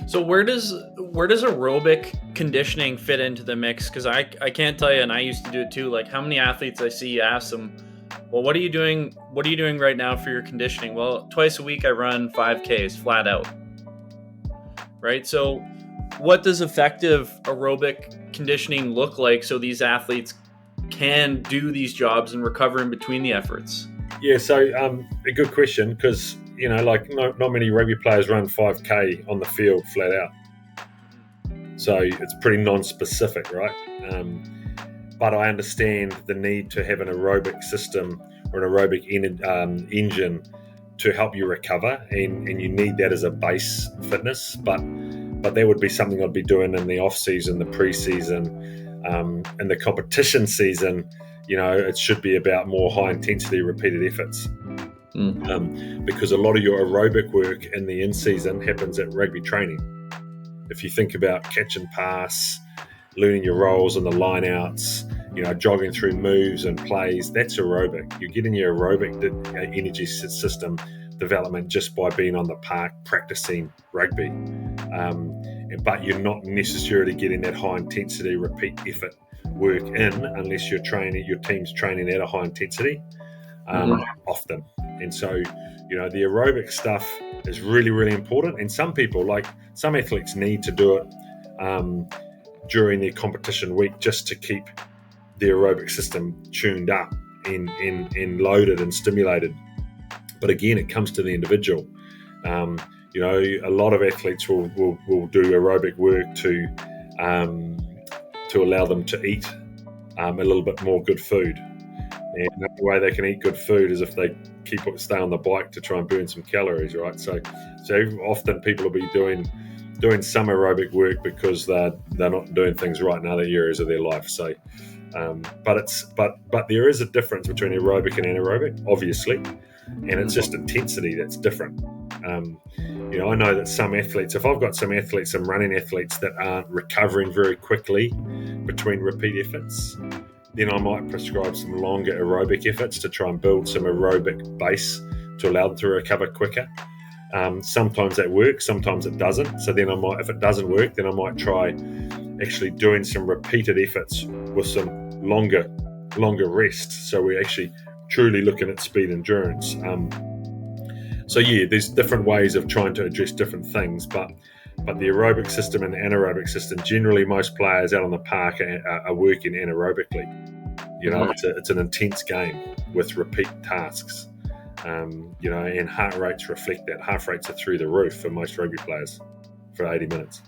So where does aerobic conditioning fit into the mix? Because I can't tell you, and I used to do it too. Like how many athletes I see, you ask them, well, what are you doing? What are you doing right now for your conditioning? Well, twice a week I run 5Ks flat out. Right. So what does effective aerobic conditioning look like so these athletes can do these jobs and recover in between the efforts? Yeah, so a good question because like not many rugby players run 5K on the field flat out, so it's pretty non-specific, right? But I understand the need to have an aerobic system or an aerobic engine to help you recover, and you need that as a base fitness. But that would be something I'd be doing in the off season, the pre-season, in the competition season. It should be about more high intensity repeated efforts. Because a lot of your aerobic work in the in-season happens at rugby training. If you think about catch and pass, learning your roles and the line-outs, jogging through moves and plays, that's aerobic. You're getting your aerobic energy system development just by being on the park practicing rugby. But you're not necessarily getting that high-intensity repeat effort work in unless your team's training at a high intensity often. And so, the aerobic stuff is really, really important. And some athletes need to do it during their competition week just to keep their aerobic system tuned up and loaded and stimulated. But again, it comes to the individual. A lot of athletes will do aerobic work to allow them to eat a little bit more good food. And the only way they can eat good food is if they stay on the bike to try and burn some calories, right? So often people will be doing some aerobic work because they're not doing things right in other areas of their life. So, but there is a difference between aerobic and anaerobic, obviously, and it's just intensity that's different. I know that some athletes, if I've got some running athletes that aren't recovering very quickly between repeat efforts, then I might prescribe some longer aerobic efforts to try and build some aerobic base to allow them to recover quicker. Sometimes that works, sometimes it doesn't. So then if it doesn't work, then I might try actually doing some repeated efforts with some longer rests. So we're actually truly looking at speed endurance. So yeah, there's different ways of trying to address different things, but the aerobic system and the anaerobic system, generally most players out on the park are working anaerobically. It's an intense game with repeat tasks, and heart rates reflect that. Heart rates are through the roof for most rugby players for 80 minutes.